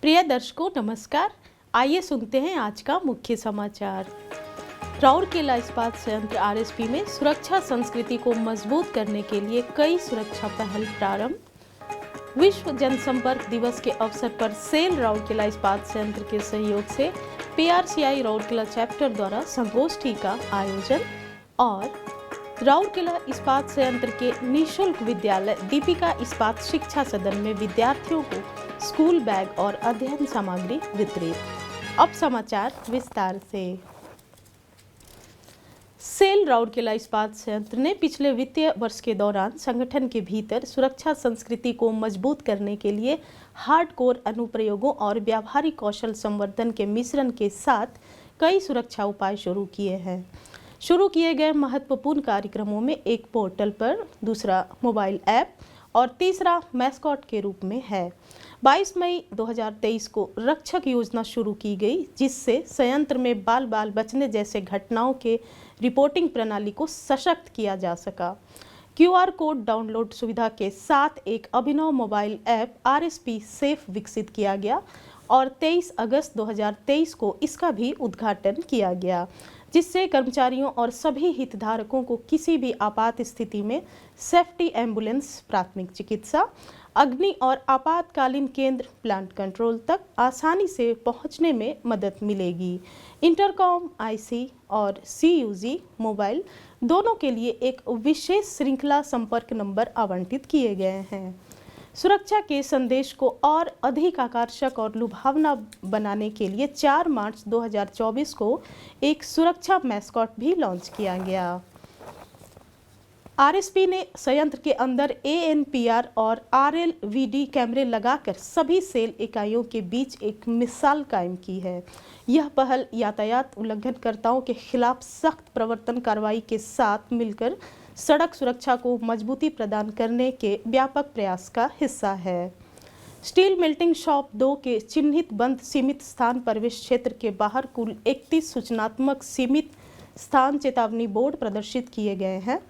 प्रिय दर्शकों नमस्कार। आइए सुनते हैं आज का मुख्य समाचार। राउरकेला इस्पात संयंत्र आरएसपी में सुरक्षा संस्कृति को मजबूत करने के लिए कई सुरक्षा पहल प्रारंभ। विश्व जनसंपर्क दिवस के अवसर पर सेल राउरकेला इस्पात संयंत्र के सहयोग से पीआरसीआई राउरकेला चैप्टर द्वारा संगोष्ठी का आयोजन। और राउरकेला इस्पात संयंत्र के निःशुल्क विद्यालय दीपिका इस्पात शिक्षा सदन में विद्यार्थियों को स्कूल बैग और अध्ययन सामग्री वितरित। अब समाचार विस्तार से। सेल राउरकेला इस्पात संयंत्र ने पिछले वित्तीय वर्ष के दौरान संगठन के भीतर सुरक्षा संस्कृति को मजबूत करने के लिए हार्डकोर अनुप्रयोगों और व्यावहारिक कौशल संवर्धन के मिश्रण के साथ कई सुरक्षा उपाय शुरू किए हैं। शुरू किए गए महत्वपूर्ण कार्यक्रमों में एक पोर्टल पर, दूसरा मोबाइल ऐप और तीसरा मैस्कॉट के रूप में है। 22 मई 2023 को रक्षक योजना शुरू की गई, जिससे संयंत्र में बाल बचने जैसे घटनाओं के रिपोर्टिंग प्रणाली को सशक्त किया जा सका। क्यूआर कोड डाउनलोड सुविधा के साथ एक अभिनव मोबाइल ऐप आरएसपी सेफ विकसित किया गया और 23 अगस्त 2023 को इसका भी उद्घाटन किया गया, जिससे कर्मचारियों और सभी हितधारकों को किसी भी आपात स्थिति में सेफ्टी एम्बुलेंस, प्राथमिक चिकित्सा, अग्नि और आपातकालीन केंद्र, प्लांट कंट्रोल तक आसानी से पहुंचने में मदद मिलेगी। इंटरकॉम, आईसी और सीयूजी मोबाइल दोनों के लिए एक विशेष श्रृंखला संपर्क नंबर आवंटित किए गए हैं। सुरक्षा के संदेश को और अधिक आकर्षक और लुभावना बनाने के लिए 4 मार्च 2024 को एक सुरक्षा मैस्कॉट भी लॉन्च किया गया। आरएसपी ने संयंत्र के अंदर एएनपीआर और आरएलवीडी कैमरे लगाकर सभी सेल इकाइयों के बीच एक मिसाल कायम की है। यह पहल यातायात उल्लंघनकर्ताओं के खिलाफ सख्त प्रवर्तन कार्रवाई के साथ मिलकर सड़क सुरक्षा को मजबूती प्रदान करने के व्यापक प्रयास का हिस्सा है। स्टील मेल्टिंग शॉप 2 के चिन्हित बंद सीमित स्थान प्रवेश क्षेत्र के बाहर कुल 31 सूचनात्मक सीमित स्थान चेतावनी बोर्ड प्रदर्शित किए गए हैं।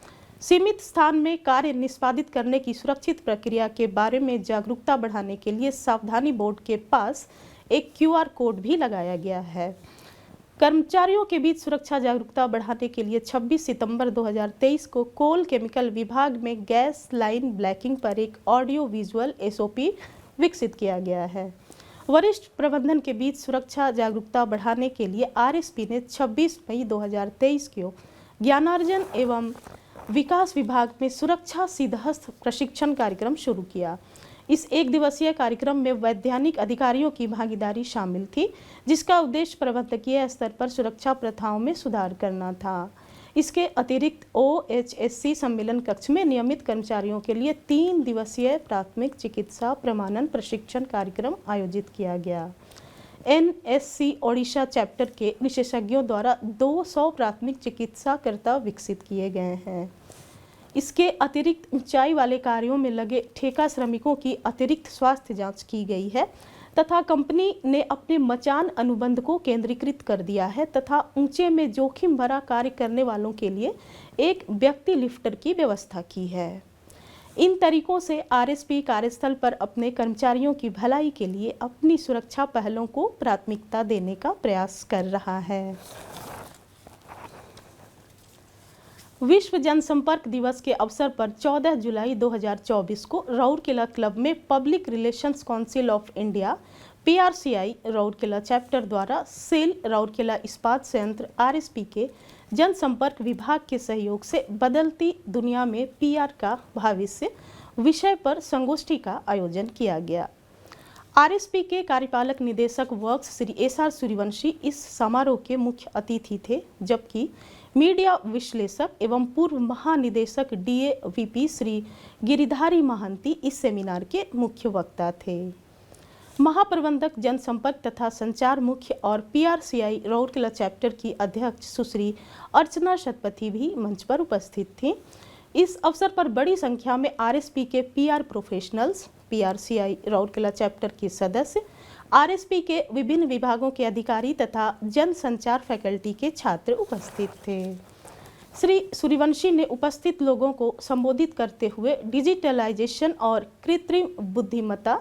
सीमित स्थान में कार्य निष्पादित करने की सुरक्षित प्रक्रिया के बारे में जागरूकता बढ़ाने के लिए सावधानी बोर्ड के पास एक क्यूआर कोड भी लगाया गया है। कर्मचारियों के बीच सुरक्षा जागरूकता बढ़ाने के लिए 26 सितंबर 2023 को कोल केमिकल विभाग में गैस लाइन ब्लैकिंग पर एक ऑडियो विजुअल एसओपी विकसित किया गया है। वरिष्ठ प्रबंधन के बीच सुरक्षा जागरूकता बढ़ाने के लिए आरएसपी ने 26 मई 2023 को ज्ञानार्जन एवं विकास विभाग में सुरक्षा सिद्धहस्त प्रशिक्षण कार्यक्रम शुरू किया। इस एक दिवसीय कार्यक्रम में वैधानिक अधिकारियों की भागीदारी शामिल थी, जिसका उद्देश्य प्रबंधकीय स्तर पर सुरक्षा प्रथाओं में सुधार करना था। इसके अतिरिक्त ओएचएससी सम्मेलन कक्ष में नियमित कर्मचारियों के लिए 3 दिवसीय प्राथमिक चिकित्सा प्रमाणन प्रशिक्षण कार्यक्रम आयोजित किया गया। एनएससी ओडिशा चैप्टर के विशेषज्ञों द्वारा 200 प्राथमिक चिकित्साकर्ता विकसित किए गए हैं। इसके अतिरिक्त ऊंचाई वाले कार्यों में लगे ठेका श्रमिकों की अतिरिक्त स्वास्थ्य जांच की गई है तथा कंपनी ने अपने मचान अनुबंध को केंद्रीकृत कर दिया है तथा ऊंचे में जोखिम भरा कार्य करने वालों के लिए एक व्यक्ति लिफ्टर की व्यवस्था की है। इन तरीकों से आरएसपी कार्यस्थल पर अपने कर्मचारियों की भलाई के लिए अपनी सुरक्षा पहलों को प्राथमिकता देने का प्रयास कर रहा है। विश्व जनसंपर्क दिवस के अवसर पर 14 जुलाई 2024 को राउरकेला क्लब में Public Relations Council of India PRCI Rourkela chapter द्वारा सेल राउरकेला इस्पात संयंत्र आरएसपी के जनसंपर्क विभाग के सहयोग से बदलती दुनिया में पीआर का भविष्य विषय पर संगोष्ठी का आयोजन किया गया। आरएसपी के कार्यपालक निदेशक वर्क्स श्री एसआर सूर्यवंशी इस समारोह के मुख्य अतिथि थे, जबकि मीडिया विश्लेषक एवं पूर्व महानिदेशक डीएवीपी श्री गिरिधारी महंती इस सेमिनार के मुख्य वक्ता थे। महाप्रबंधक जनसंपर्क तथा संचार मुख्य और पीआरसीआई राउरकेला चैप्टर की अध्यक्ष सुश्री अर्चना शतपथी भी मंच पर उपस्थित थीं। इस अवसर पर बड़ी संख्या में आरएसपी के पीआर प्रोफेशनल्स, पीआरसीआई राउरकेला चैप्टर के सदस्य, आरएसपी के विभिन्न विभागों के अधिकारी तथा जनसंचार फैकल्टी के छात्र उपस्थित थे। श्री सूर्यवंशी ने उपस्थित लोगों को संबोधित करते हुए डिजिटलाइजेशन और कृत्रिम बुद्धिमत्ता,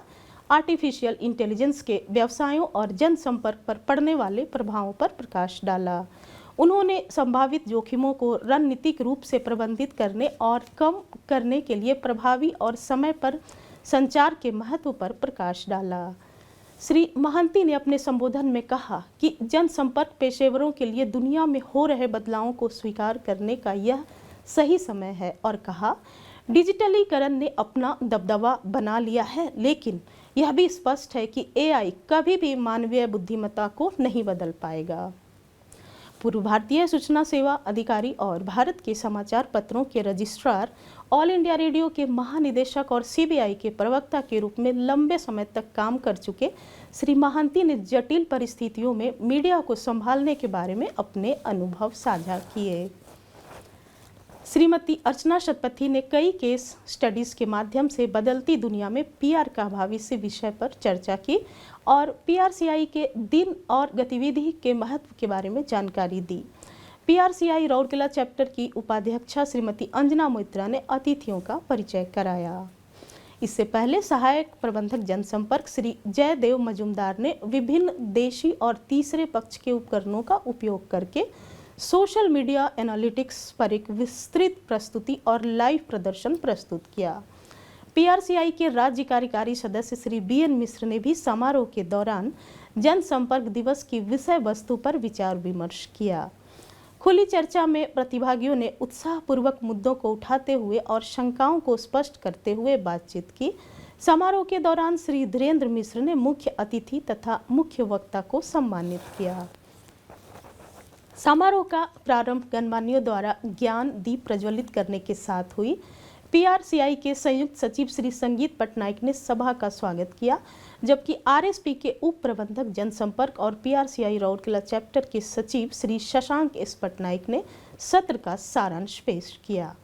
आर्टिफिशियल इंटेलिजेंस के व्यवसायों और जनसंपर्क पर पड़ने वाले प्रभावों पर प्रकाश डाला। उन्होंने संभावित जोखिमों को रणनीतिक रूप से प्रबंधित करने और कम करने के लिए प्रभावी और समय पर संचार के महत्व पर प्रकाश डाला। श्री महांती ने अपने संबोधन में कहा कि जनसंपर्क पेशेवरों के लिए दुनिया में हो रहे बदलावों को स्वीकार करने का यह सही समय है और कहा, डिजिटलीकरण ने अपना दबदबा बना लिया है, लेकिन यह भी स्पष्ट है कि एआई कभी भी मानवीय बुद्धिमत्ता को नहीं बदल पाएगा। पूर्व भारतीय सूचना सेवा अधिकारी और भारत के समाचार पत्रों के रजिस्ट्रार, ऑल इंडिया रेडियो के महानिदेशक और सीबीआई के प्रवक्ता के रूप में लंबे समय तक काम कर चुके श्री महांती ने जटिल परिस्थितियों में मीडिया को संभालने के बारे में अपने अनुभव साझा किए। श्रीमती अर्चना शतपथी ने कई केस स्टडीज के माध्यम से बदलती दुनिया में पीआर का भविष्य विषय पर चर्चा की और पीआरसीआई के दिन और गतिविधि के महत्व के बारे में जानकारी दी। पीआरसीआई राउरकेला चैप्टर की उपाध्यक्षा श्रीमती अंजना मोइत्रा ने अतिथियों का परिचय कराया। इससे पहले सहायक प्रबंधक जनसंपर्क श्री जयदेव मजुमदार ने विभिन्न देशी और तीसरे पक्ष के उपकरणों का उपयोग करके सोशल मीडिया एनालिटिक्स पर एक विस्तृत प्रस्तुति और लाइव प्रदर्शन प्रस्तुत किया। पीआरसीआई के राज्य कार्यकारी सदस्य श्री बीएन मिश्र ने भी समारोह के दौरान जनसंपर्क दिवस की विषय वस्तु पर विचार विमर्श किया। खुली चर्चा में प्रतिभागियों ने उत्साहपूर्वक मुद्दों को उठाते हुए और शंकाओं को स्पष्ट करते हुए बातचीत की। समारोह के दौरान श्री धीरेन्द्र मिश्र ने मुख्य अतिथि तथा मुख्य वक्ता को सम्मानित किया। समारोह का प्रारंभ गणमान्यों द्वारा ज्ञान दीप प्रज्वलित करने के साथ हुई। पीआरसीआई के संयुक्त सचिव श्री संगीत पटनायक ने सभा का स्वागत किया, जबकि आरएसपी के उप प्रबंधक जनसंपर्क और पीआरसीआई राउरकेला चैप्टर के सचिव श्री शशांक एस पटनायक ने सत्र का सारांश पेश किया।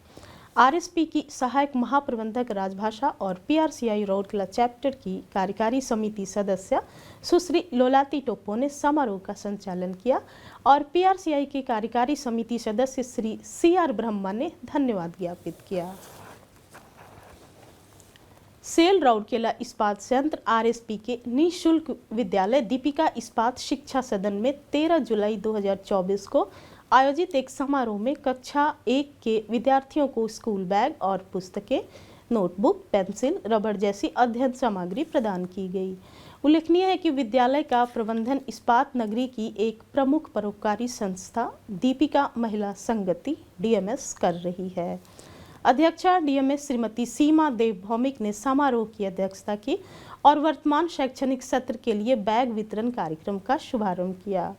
आरएसपी की सहायक महाप्रबंधक राजभाषा और पीआरसीआई राउरकेला चैप्टर की कार्यकारी समिति सदस्य सुश्री लोलाती टोप्पो ने समारोह का संचालन किया और पीआरसीआई की कार्यकारी समिति सदस्य श्री सीआर ब्रह्मा ने धन्यवाद ज्ञापित किया। सेल राउरकेला इस्पात संयंत्र आरएसपी के निःशुल्क विद्यालय दीपिका इस्पात शिक्षा सदन में 13 जुलाई 2024 को आयोजित एक समारोह में कक्षा 1 के विद्यार्थियों को स्कूल बैग और पुस्तकें, नोटबुक, पेंसिल, रबड़ जैसी अध्ययन सामग्री प्रदान की गई। उल्लेखनीय है कि विद्यालय का प्रबंधन इस्पात नगरी की एक प्रमुख परोपकारी संस्था दीपिका महिला संगति डीएमएस कर रही है। अध्यक्षा डीएमएस श्रीमती सीमा देव भौमिक ने समारोह की अध्यक्षता की और वर्तमान शैक्षणिक सत्र के लिए बैग वितरण कार्यक्रम का शुभारंभ किया।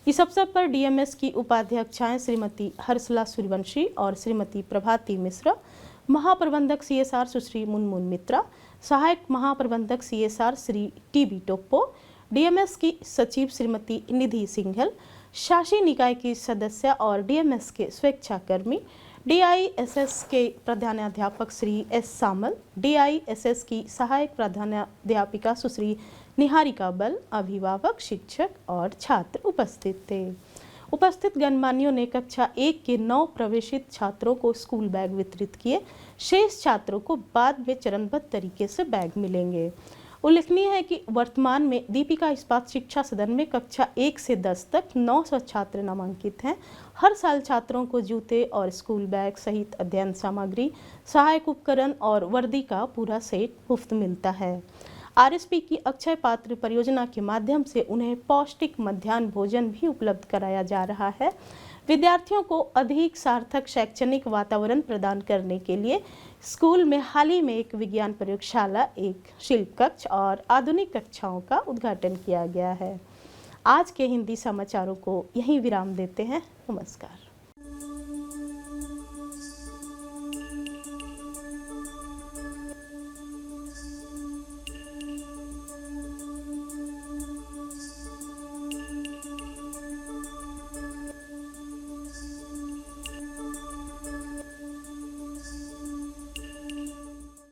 इस अवसर पर डीएमएस की उपाध्यक्षाएं श्रीमती हर्षला सूर्यवंशी और श्रीमती प्रभाती मिश्रा, महाप्रबंधक सीएसआर सुश्री मुनमुन मित्रा, सहायक महाप्रबंधक CSR Shri TB Toppo, DMs की सचिव श्रीमती निधि सिंघल, शासी निकाय की सदस्य और डीएमएस के स्वेच्छाकर्मी, डीआईएसएस के प्रधानाध्यापक श्री एस सामल, डीआईएसएस की सहायक प्रधानाध्यापिका सुश्री निहारिका बल, अभिभावक, शिक्षक और छात्र उपस्थित थे। उपस्थित गणमान्यों ने कक्षा 1 के 9 प्रवेशित छात्रों को स्कूल बैग वितरित किए। शेष छात्रों को बाद में चरणबद्ध तरीके से बैग मिलेंगे। उल्लेखनीय है कि वर्तमान में दीपिका इस्पात शिक्षा सदन में कक्षा 1 से 10 तक 900 छात्र नामांकित हैं। हर साल छात्रों को जूते और स्कूल बैग सहित अध्ययन सामग्री, सहायक उपकरण और वर्दी का पूरा सेट मुफ्त मिलता है। आरएसपी की अक्षय पात्र परियोजना के माध्यम से उन्हें पौष्टिक मध्याह्न भोजन भी उपलब्ध कराया जा रहा है। विद्यार्थियों को अधिक सार्थक शैक्षणिक वातावरण प्रदान करने के लिए स्कूल में हाल ही में एक विज्ञान प्रयोगशाला, एक शिल्प कक्ष और आधुनिक कक्षाओं का उद्घाटन किया गया है। आज के हिंदी समाचारों को यहीं विराम देते हैं। नमस्कार।